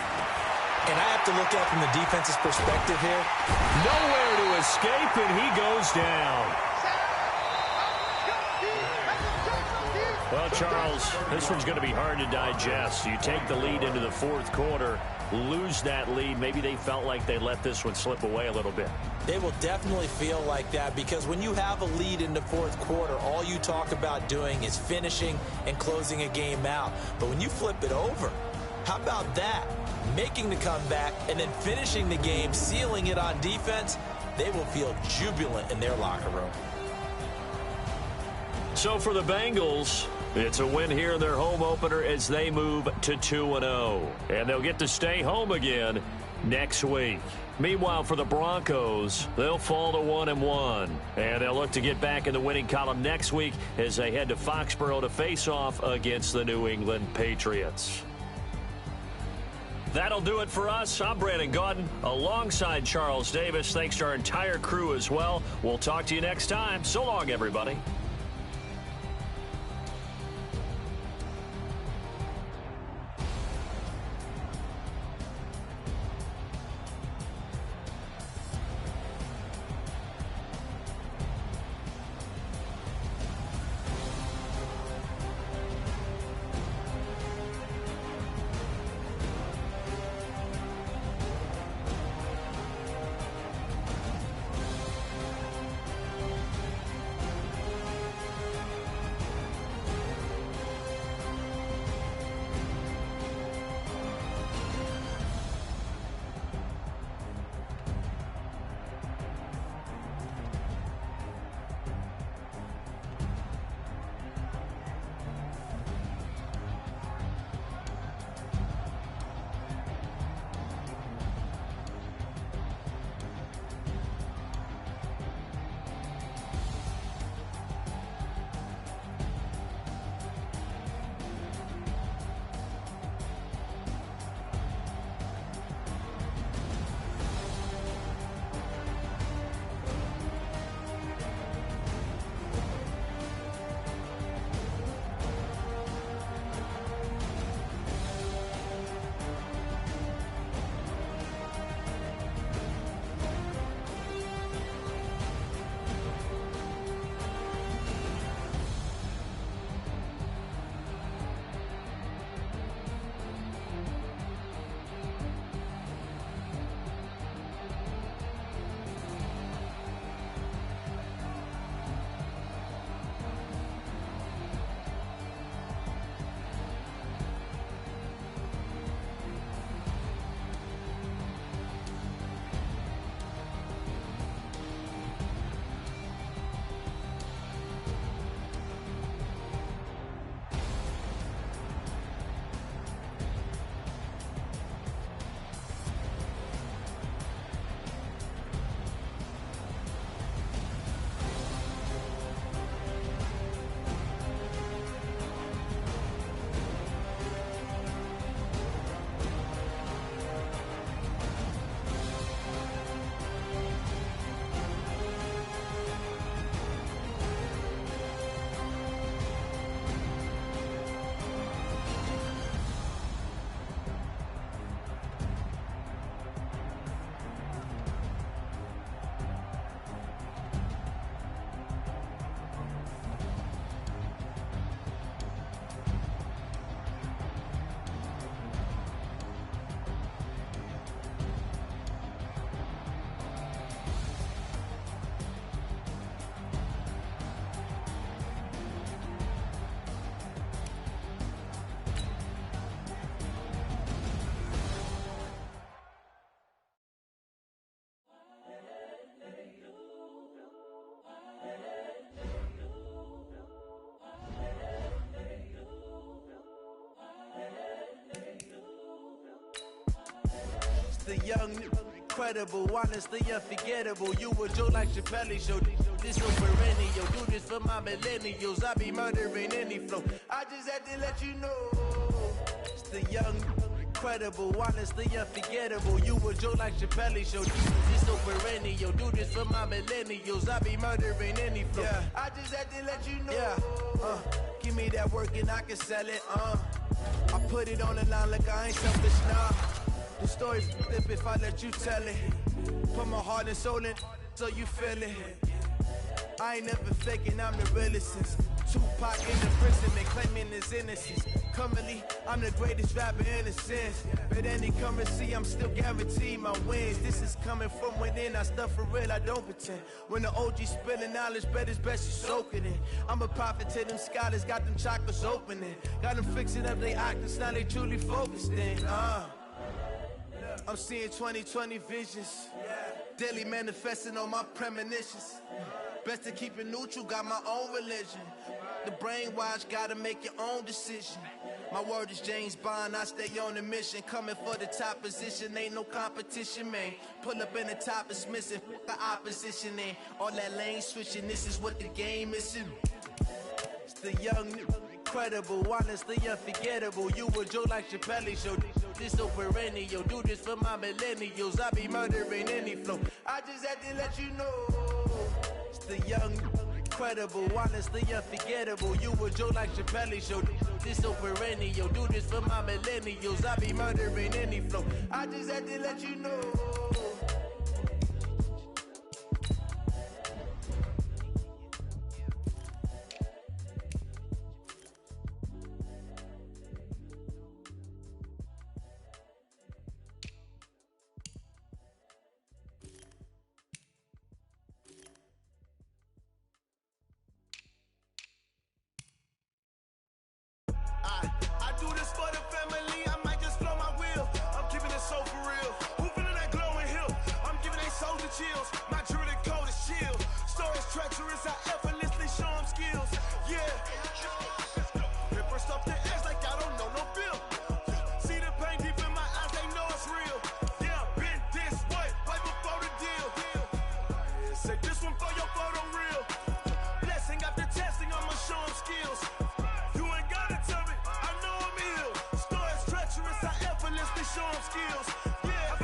And I have to look at it from the defense's perspective here. Nowhere to escape, and he goes down. Well, Charles, this one's going to be hard to digest. You take the lead into the 4th quarter. lose that lead. Maybe they felt like they let this one slip away a little bit. They will definitely feel like that because when you have a lead in the fourth quarter, all you talk about doing is finishing and closing a game out. But when you flip it over, how about that? Making the comeback and then finishing the game, sealing it on defense, they will feel jubilant in their locker room. So for the Bengals, it's a win here in their home opener as they move to 2-0. And they'll get to stay home again next week. Meanwhile, for the Broncos, they'll fall to 1-1. And they'll look to get back in the winning column next week as they head to Foxborough to face off against the New England Patriots. That'll do it for us. I'm Brandon Gaudin alongside Charles Davis. Thanks to our entire crew as well. We'll talk to you next time. So long, everybody. The young, incredible, honestly unforgettable. You a Joe like Chappelle show. This your perennial. Do this for my millennials. I be murdering any flow. I just had to let you know. It's the young, incredible, honestly unforgettable. You a Joe like Chappelle show. This your perennial. Do this for my millennials. I be murdering any flow. Yeah. I just had to let you know. Yeah. Give me that work and I can sell it. I put it on the line like I ain't selfish, nah. The story flip if I let you tell it. Put my heart and soul in so you feel it. I ain't never faking, I'm the realest since Tupac in the prison, they claiming his innocence. Currently, I'm the greatest rapper in a sense. But any currency, I'm still guaranteed my wins. This is coming from within, I stuff for real, I don't pretend. When the OG spilling knowledge, bet it's best you soak it in. I'm a prophet to them scholars, got them chakras opening. Got them fixing up they octaves, now they truly focused in. I'm seeing 2020 visions. Daily manifesting on my premonitions. Best to keep it neutral, got my own religion. The brainwash, gotta make your own decision. My word is James Bond, I stay on a mission. Coming for the top position, ain't no competition, man. Pull up in the top, it's missing, the opposition in. All that lane switching, this is what the game is in. It's the young, incredible, honestly unforgettable. You a joke like Chappelle show. This so perennial, do this for my millennials. I be murdering any flow. I just had to let you know. It's the young, incredible, honestly unforgettable. You a joke like Chappelle show. This so perennial, do this for my millennials. I be murdering any flow. I just had to let you know. I do this for the family, I might just blow my wheel. I'm keeping it so for real. Who feeling that glowing hill? I'm giving they soldier chills. My jewelry code is chill. Stories treacherous, I effortlessly show them skills. Yeah. Paper stuff the edge like I don't know no bill. See the pain deep in my eyes, they know it's real. Yeah, been this way, right before the deal. Say this one for your photo reel. Blessing after testing, I'ma show them skills. Show them skills. Yeah,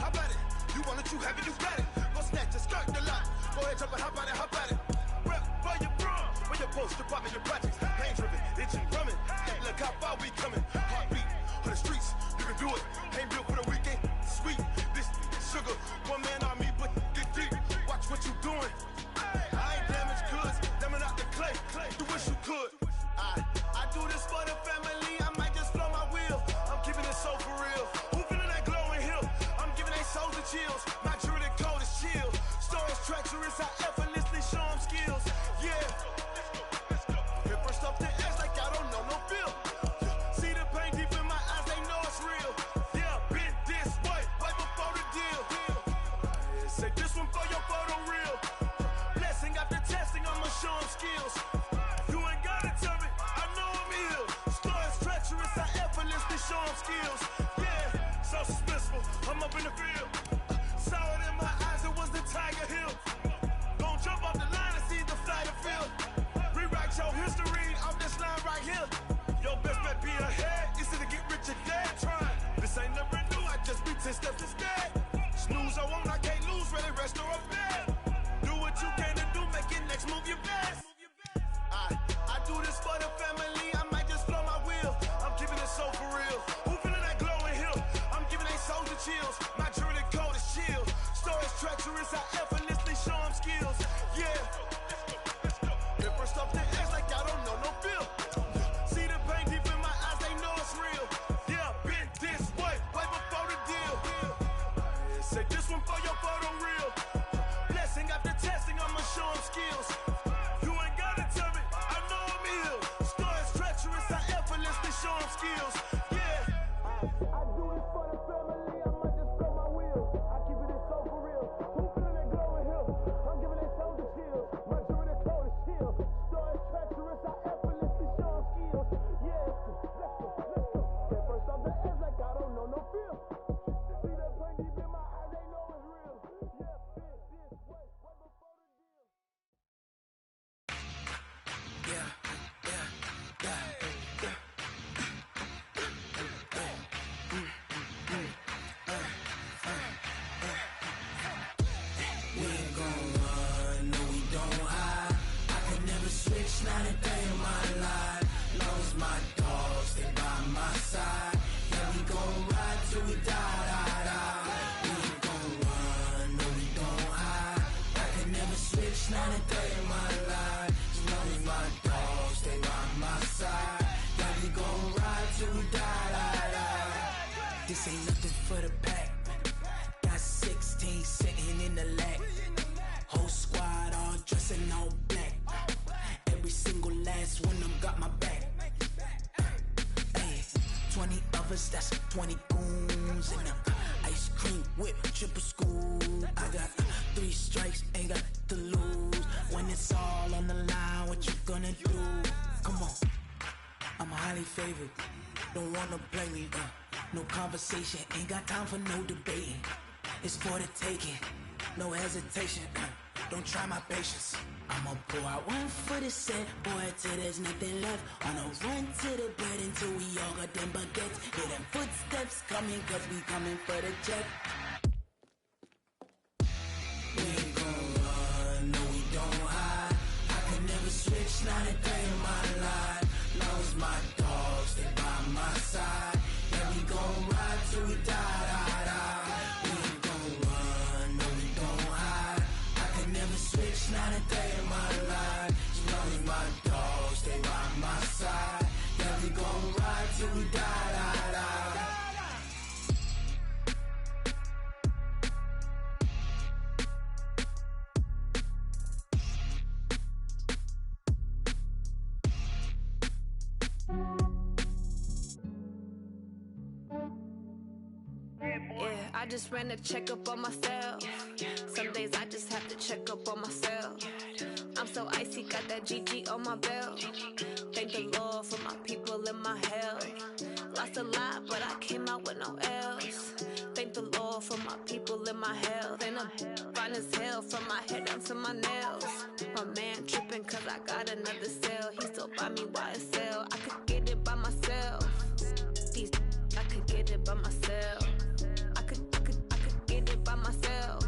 how about it? You want it, you have it, you got it. Go snatch it, skirt the lot. Go ahead, jump it, how about it? Rep for your bro, for your post, your pop, and your projects. Pain driven, itching, drumming. Look how far we coming. Heartbeat on the streets, you can do it. Ain't built for the weekend. Sweet, this sugar. One man army, but get deep. Watch what you doing. I ain't damaged goods, damn it out the clay. You wish you could. I do this for the family. I might just blow my wheel. I'm keeping it so for real. Who feeling that glowing hill? I'm giving they soldier chills. My jewelry code is chill. Stories treacherous, I effortlessly show them skills. Yeah. Paper stuff the edge like I don't know no bill. See the pain deep in my eyes, they know it's real. Yeah, been this way, right before the deal. Say this one for your photo reel. Blessing after testing, I'ma show them skills. You ain't gotta tell me, I know I'm ill. Stories treacherous, I effortlessly show them skills. Yeah, so suspenseful, I'm up in the field. Saw it in my eyes, it was the Tiger Hill. Gon' jump off the line and see the flight of field. Rewrite your history off this line right here. Your best bet be ahead, easy to get rich or dead trying. This ain't never new, I just be 10 steps instead. Snooze I won't, I can't lose, ready, rest or a bed. Do what you can to do, make your next move your best. I do this for the family, I might just blow my wheel. I'm keeping it so for real. Who feeling that glowing hill? I'm giving they soldier chills. My jewelry code is chill. Stories treacherous, I effortlessly show them skills. Yeah. Paper stuff the edge like I don't know no bill. See the pain deep in my eyes, they know it's real. Yeah, been this way, right before the deal. Say this one for your photo reel. Blessing after testing, I'ma show them skills. You ain't gotta tell me, I know I'm ill. Stories treacherous, I effortlessly show them skills. Yeah. I do this for the family, I might just blow my wheel. I keep it so for real. Who feeling that glowing hill? I'm giving it soldier chills. My jewelry code is chill. Stories treacherous, I effortlessly show them skills. Yeah. Let's go. Get first off the edge like I don't know no feel. See that pain deep in my eyes, they know it's real. Yeah, been this way, right before the deal. This ain't nothing for the pack. Got 16 sitting in the lag. Whole squad all dressing all black. Every single last one of them got my back. Hey, 20 of us, that's 20 goons in them. Ice cream whip, triple scoop. I got 3 strikes, ain't got to lose. When it's all on the line, what you gonna do? Come on, I'm highly favored. Don't wanna play me, no conversation, ain't got time for no debating. It's for the taking, no hesitation. Don't try my patience. I'ma pour out one for the set, boy, till there's nothing left. On a run to the bread until we all got them baguettes. Hear them footsteps coming, cause we coming for the jet. We ain't gon' run, no we don't hide. I can never switch, not a day in my life. Long as my dogs, they by my side. Yeah, we gon' ride till we die, die, die. We ain't gon' run, no we don't hide. I can never switch, not a day in my life. As long as my dogs, they by my side. Yeah, we gon' ride till we die, die, die. Yeah, I just ran a checkup on myself. Some days I just have to check up on myself. I'm so icy, got that GG on my belt. Thank the Lord for my people in my health. Lost a lot, but I came out with no else. Thank the Lord for my people in my health. And I'm fine as hell from my head down to my nails. My man tripping cause I got another cell. He still buy me YSL. I could get it by myself. These I could get it by myself. I could get it by myself.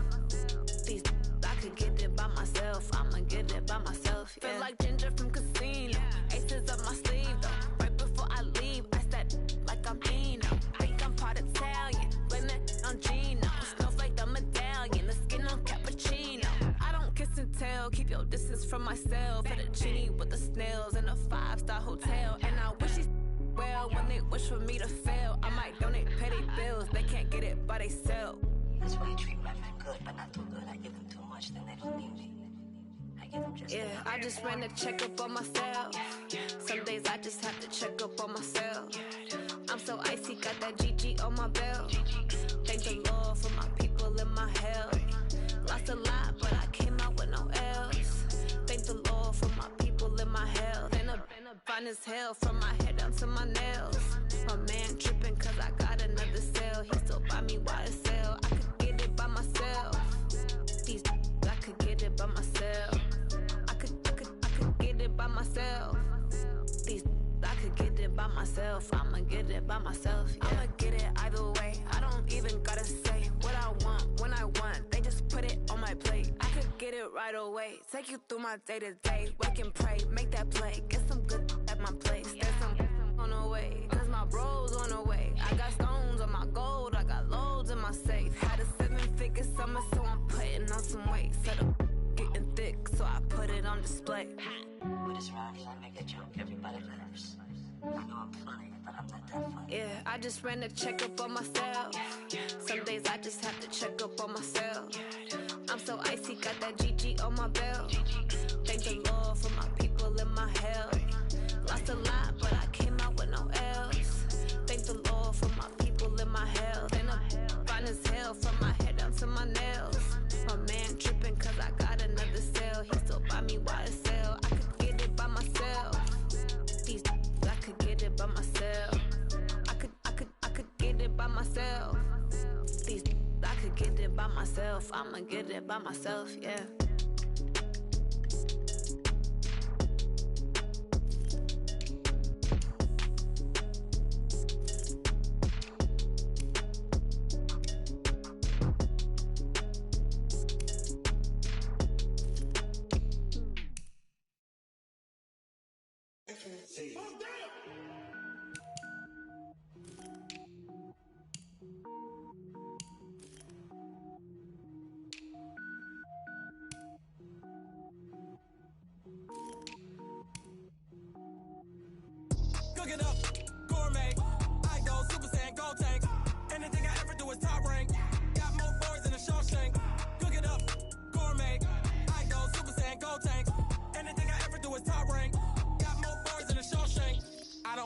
These I could get it by myself. I'ma get it by myself. Yeah. Feel like Ginger from Casino. Aces up my sleeve though. Right before I leave, I start like I'm Dino. Think I'm part Italian. Blame it on Gino. Snowflake the medallion. The skin on cappuccino. I don't kiss and tell. Keep your distance from myself. At a genie with the snails in a 5-star hotel. And I wish he's well when they wish for me to fail. I might donate petty bills. They can't get it by they self. That's why you treat my friend good, but not too good. I give them too much, then they don't need me. I give them just yeah, I just ran a checkup on myself. Some days I just have to check up on myself. I'm so icy, got that GG on my belt. Thank the Lord for my people in my health. Lost a lot, but I came out with no else. Thank the Lord for my people in my health. And I'm fine as hell from my head down to my nails. My man tripping cause I got another cell. He still buy me YSL. I could get it by myself. These I could get it by myself. I could get it by myself. These I could get it by myself. I'ma get it by myself. Yeah. I'ma get it either way. I don't even gotta say what I want when I want. They just put it on my plate. I could get it right away. Take you through my day to day. Wake and pray, make that play. Get some good at my place. There's some on the way. Cause my bro's on the way. I got stones on my gold. I got loads in my safe. Had a 7-figure summer, so I'm putting on some weight. Set up getting thick, so I put it on display. With this round, I make a joke, everybody laughs. I know I'm funny, but I'm not that funny. Yeah, I just ran a checkup on myself. Some days I just have to check up on myself. I'm so icy, got that GG on my belt. Thank the Lord for my people in my health. Lost a lot, but I came out with no else. Thank the Lord for my people in my health. And I'm fine as hell from my head down to my nails. My man tripping cause I got another cell. He still buy me YSL. I could get it by myself. These I could get it by myself. I could get it by myself. These I could get it by myself. I'ma get it by myself, yeah.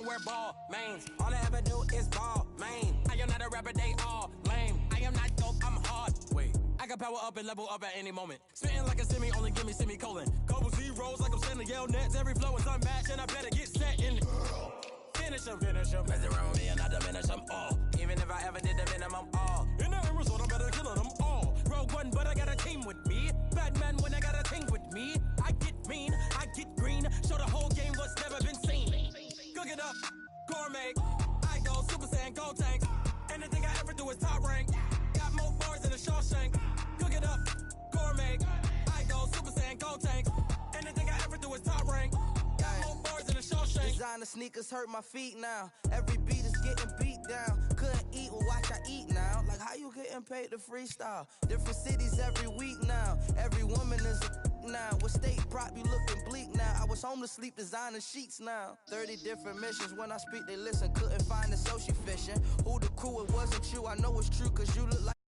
don't wear ball mains. All I ever do is ball main. I am not a rapper, they all lame. I am not dope, I'm hard. Wait, I can power up and level up at any moment. Spitting like a semi, only give me semicolon. Couple zeros like I'm sending yell nets. Every flow is unmatched and I better get set in. Finish them. Mess around with me and I diminish them all. Even if I ever did the minimum all. In the result, I'm better killing them all. Rogue one, but I got a team with me. Batman when I got a team with me. I get mean, I get green. Show the whole game what's never been seen. Cook it up, gourmet. I go Super Saiyan, gold tank. Anything I ever do is top rank. Got more bars than a Shawshank. Cook it up, gourmet. I go Super Saiyan, gold tank. Anything I ever do is top rank. Got more bars than a Shawshank. Designer sneakers hurt my feet now. Every beat is getting beat down. Couldn't eat, well watch I eat now. Like how you getting paid to freestyle? Different cities every week now. Every woman is a now. What state prop you looking bleak now? I was home to sleep designing sheets now. 30 different missions. When I speak they listen. Couldn't find it, so she fishing. Who the crew? It wasn't you. I know it's true cause you look like